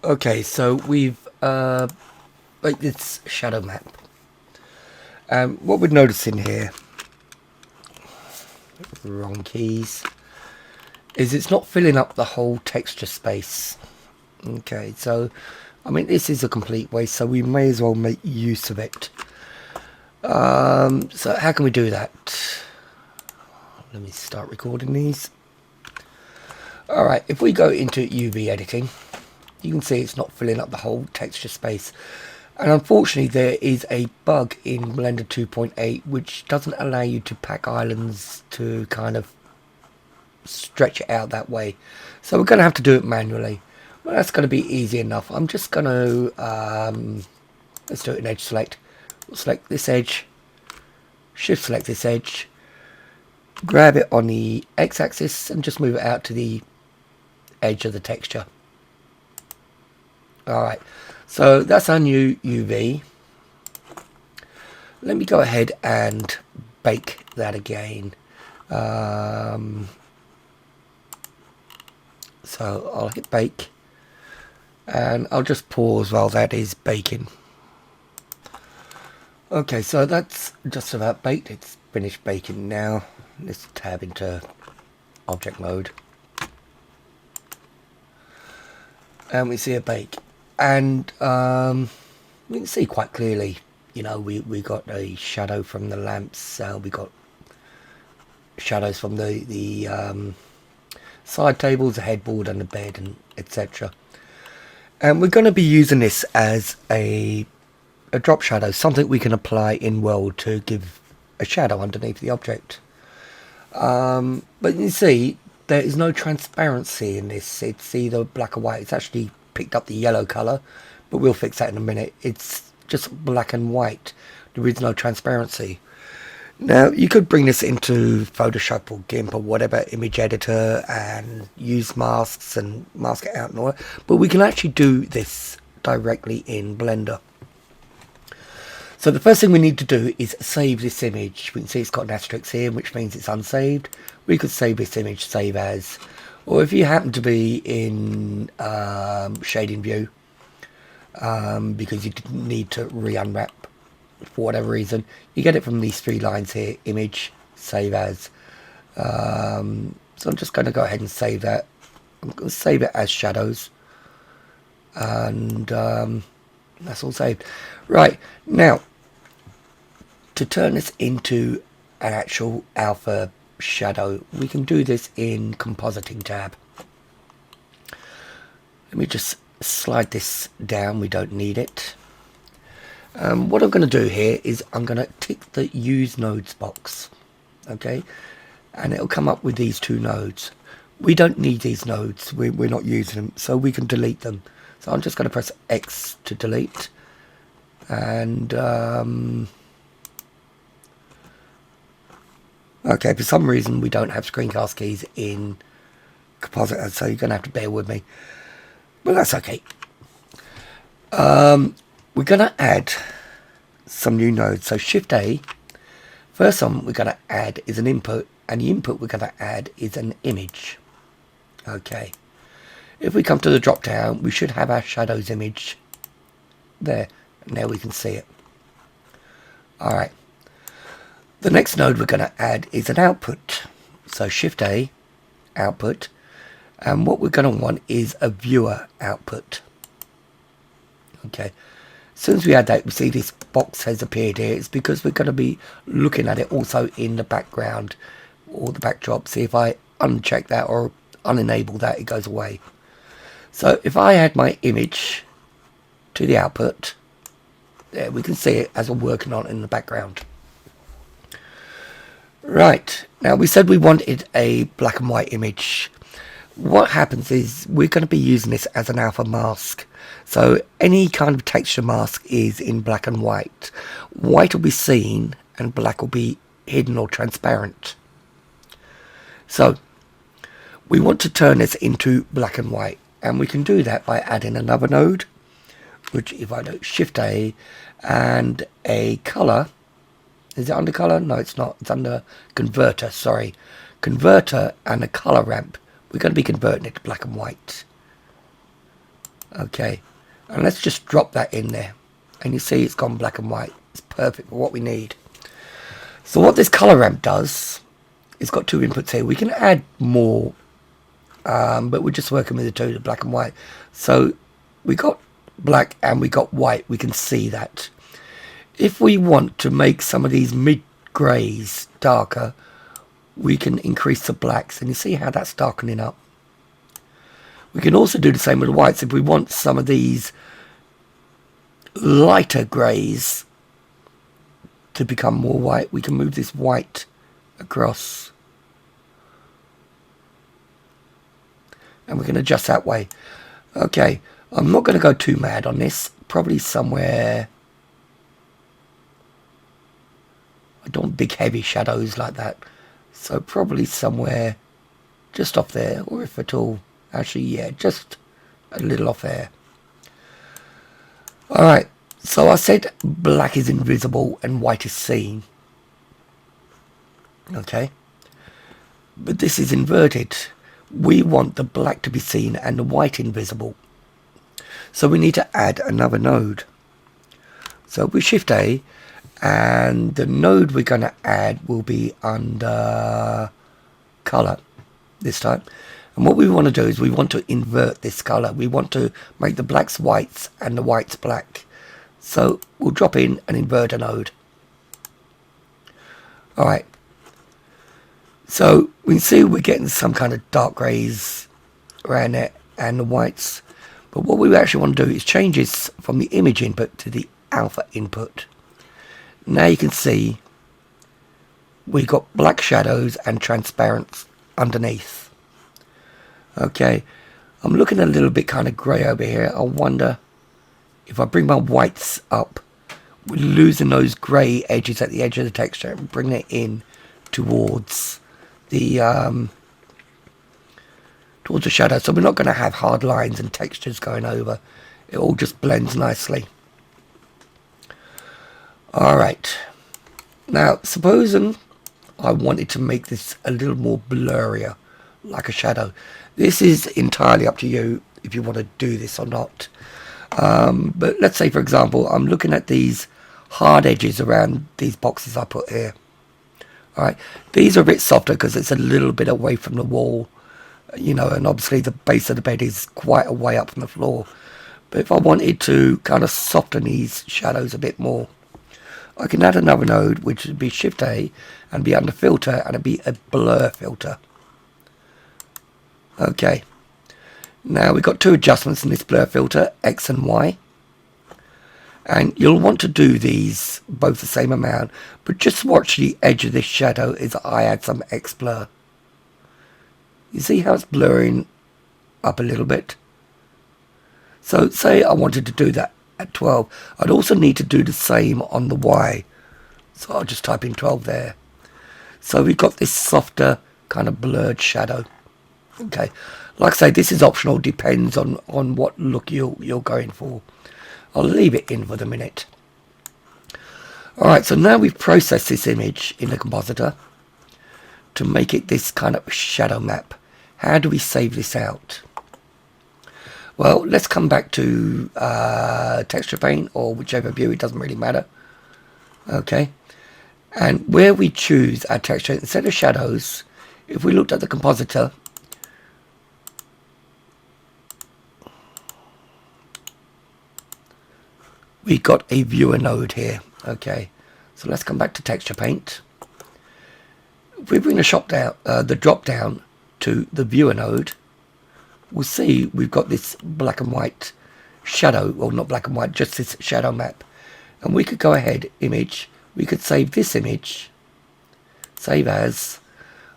Okay, so we've like this shadow map. What we're noticing here, wrong keys, is it's not filling up the whole texture space. Okay, so I mean this is a complete waste, so we may as well make use of it. So how can we do that? Let me start recording these. Alright, if we go into UV editing, you can see it's not filling up the whole texture space. And unfortunately there is a bug in Blender 2.8 which doesn't allow you to pack islands to kind of stretch it out that way. So we're going to have to do it manually. Well, that's going to be easy enough. I'm just going to, let's do it in edge select. We'll select this edge, shift select this edge, grab it on the x-axis and just move it out to the edge of the texture. Alright, so that's our new UV. Let me go ahead and bake that again. So I'll hit bake and I'll just pause while that is baking. Okay, so that's just about baked. It's finished baking now. Let's tab into object mode. And we see a bake. And we can see quite clearly, you know, we got a shadow from the lamps. We got shadows from the side tables, the headboard and the bed, and etc. And we're going to be using this as a drop shadow, something we can apply in world to give a shadow underneath the object. But you see, there is no transparency in this. It's either black or white. It's actually picked up the yellow color, but we'll fix that in a minute. It's just black and white. There is no transparency. Now you could bring this into Photoshop or GIMP or whatever image editor and use masks and mask it out and all that, but we can actually do this directly in Blender. So the first thing we need to do is save this image. We can see it's got an asterisk here, which means it's unsaved. We could save this image, save as, or if you happen to be in shading view, because you didn't need to re-unwrap for whatever reason, you get it from these three lines here: image, save as. So I'm just going to go ahead and save that. I'm going to save it as shadows, and that's all saved. Right, now to turn this into an actual alpha shadow, we can do this in compositing tab. Let me just slide this down, we don't need it. What I'm going to do here is I'm going to tick the use nodes box, okay, and it'll come up with these two nodes. We don't need these nodes, we're not using them, so we can delete them. So I'm just going to press X to delete, and okay, for some reason we don't have screencast keys in Compositor, so you're going to have to bear with me, but that's okay. We're going to add some new nodes. So Shift A, first one we're going to add is an input, and the input we're going to add is an image. Okay, if we come to the drop down, we should have our shadows image there, and now we can see it. Alright, the next node we're going to add is an output. So Shift A, output, and what we're going to want is a viewer output. Okay, as soon as we add that, we see this box has appeared here. It's because we're going to be looking at it also in the background or the backdrop. See, if I uncheck that or unenable that, it goes away. So if I add my image to the output, there we can see it as we're working on it in the background. Right, now we said we wanted a black and white image. What happens is we're going to be using this as an alpha mask. So any kind of texture mask is in black and white. White will be seen and black will be hidden or transparent. So we want to turn this into black and white, and we can do that by adding another node, which if I do Shift A and a color, is it under color? No, it's not. It's under converter, sorry. Converter and a color ramp. We're going to be converting it to black and white. Okay, and let's just drop that in there, and you see it's gone black and white. It's perfect for what we need. So what this color ramp does, it's got two inputs here. We can add more, but we're just working with the two, the black and white. So we got black and we got white. We can see that. If we want to make some of these mid greys darker, we can increase the blacks, and you see how that's darkening up. We can also do the same with the whites. If we want some of these lighter greys to become more white, we can move this white across, and we can adjust that way. Okay, I'm not going to go too mad on this. Probably somewhere, I don't want big heavy shadows like that, so probably somewhere just off there, or if at all, actually yeah, just a little off there. Alright, so I said black is invisible and white is seen. Okay, but this is inverted. We want the black to be seen and the white invisible. So we need to add another node. So we shift A, and the node we're going to add will be under color this time. And what we want to do is we want to invert this color. We want to make the blacks whites and the whites black. So we'll drop in and invert a node. Alright, so we can see we're getting some kind of dark greys around there and the whites. But what we actually want to do is change this from the image input to the alpha input. Now you can see we got black shadows and transparent underneath. Okay, I'm looking a little bit kind of grey over here. I wonder if I bring my whites up, we're losing those grey edges at the edge of the texture and bring it in towards the shadow. So we're not going to have hard lines and textures going over. It all just blends nicely. Alright, now supposing I wanted to make this a little more blurrier, like a shadow. This is entirely up to you if you want to do this or not. But let's say, for example, I'm looking at these hard edges around these boxes I put here. Alright, these are a bit softer because it's a little bit away from the wall, you know, and obviously the base of the bed is quite a way up from the floor. But if I wanted to kind of soften these shadows a bit more, I can add another node, which would be Shift A and be under filter, and it'd be a blur filter. Okay, now we've got two adjustments in this blur filter, X and Y, and you'll want to do these both the same amount, but just watch the edge of this shadow as I add some X blur. You see how it's blurring up a little bit? So say I wanted to do that at 12, I'd also need to do the same on the Y, so I'll just type in 12 there. So we've got this softer kind of blurred shadow. Okay, like I say, this is optional, depends on what look you're going for. I'll leave it in for the minute. Alright, so now we've processed this image in the compositor to make it this kind of shadow map. How do we save this out? Well, let's come back to Texture Paint or whichever view, it doesn't really matter. Okay, and where we choose our texture, instead of shadows, if we looked at the compositor, we got a viewer node here. Okay, so let's come back to Texture Paint. If we bring the drop down to the viewer node, we'll see we've got this black and white shadow, well, not black and white, just this shadow map. And we could go ahead, image, we could save this image, save as,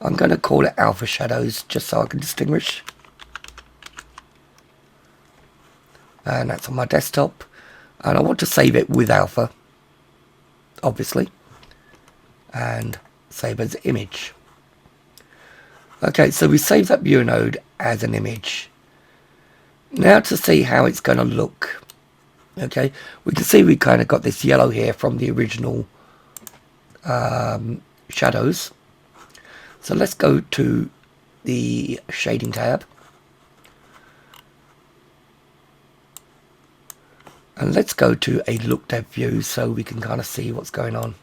I'm going to call it alpha shadows just so I can distinguish. And that's on my desktop, and I want to save it with alpha, obviously, and save as image. Okay, so we save that viewer node as an image. Now to see how it's going to look. Okay, we can see we kind of got this yellow here from the original shadows. So let's go to the shading tab. And let's go to a look depth view so we can kind of see what's going on.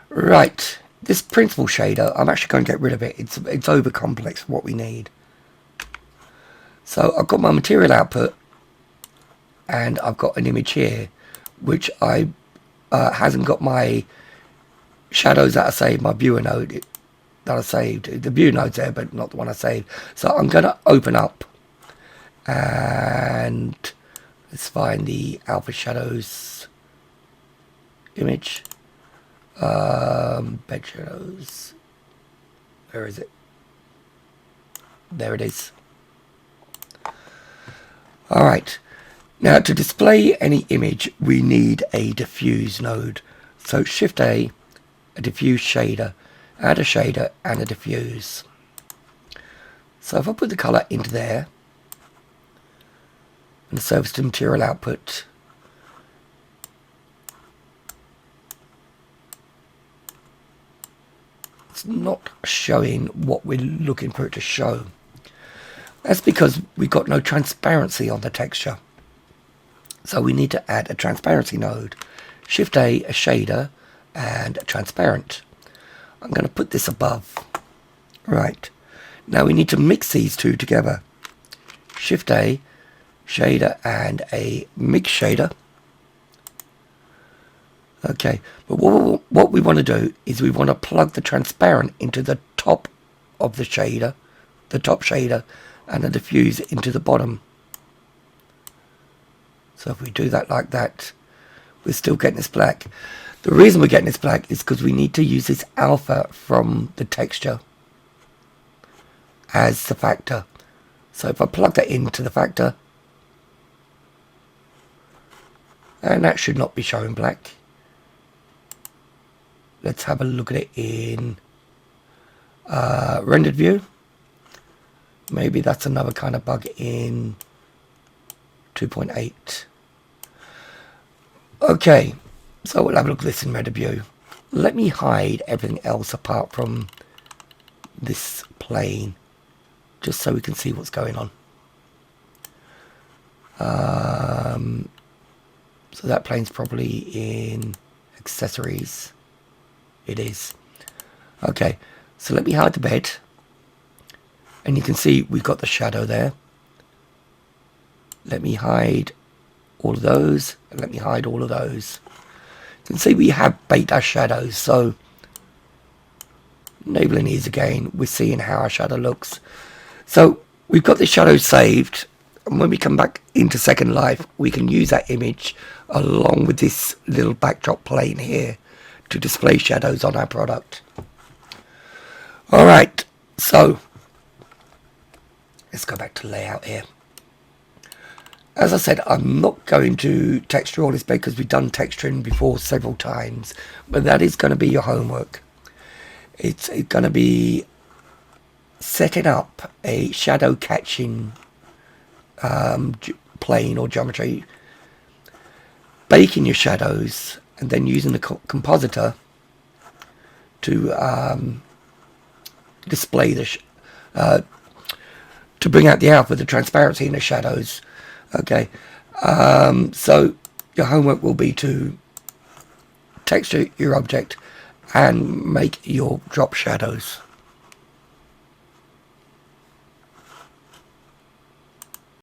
Right, this principal shader, I'm actually going to get rid of it. It's over complex for what we need. So I've got my material output, and I've got an image here, which I hasn't got my shadows that I saved, my viewer node that I saved. The view node's there, but not the one I saved. So I'm going to open up, and let's find the Alpha Shadows image. Bed shadows. Where is it? There it is. Alright. Now to display any image we need a diffuse node. So Shift A diffuse shader, add a shader and a diffuse. So if I put the colour into there, and the surface to material output, it's not showing what we're looking for it to show. That's because we've got no transparency on the texture. So we need to add a transparency node. Shift A shader, and a transparent. I'm going to put this above. Right. Now we need to mix these two together. Shift A shader and a mix shader. Okay, but what we want to do is we want to plug the transparent into the top of the shader, and the diffuse into the bottom. So if we do that like that, we're still getting this black. The reason we're getting this black is because we need to use this alpha from the texture as the factor. So if I plug that into the factor, and that should not be showing black. Let's have a look at it in rendered view. Maybe that's another kind of bug in 2.8. Okay, so we'll have a look at this in rendered view. Let me hide everything else apart from this plane, just so we can see what's going on. So that plane's probably in accessories. It is. Okay, so let me hide the bed, and you can see we've got the shadow there. Let me hide all of those, and let me hide all of those. You can see we have baked our shadows, so enabling these again, we're seeing how our shadow looks. So we've got the shadow saved, and when we come back into Second Life, we can use that image along with this little backdrop plane here to display shadows on our product. Alright, so let's go back to layout here. As I said, I'm not going to texture all this because we've done texturing before several times, but that is going to be your homework. It's going to be setting up a shadow catching plane or geometry, baking your shadows, and then using the compositor to display the to bring out the alpha, the transparency in the shadows. Okay, so your homework will be to texture your object and make your drop shadows.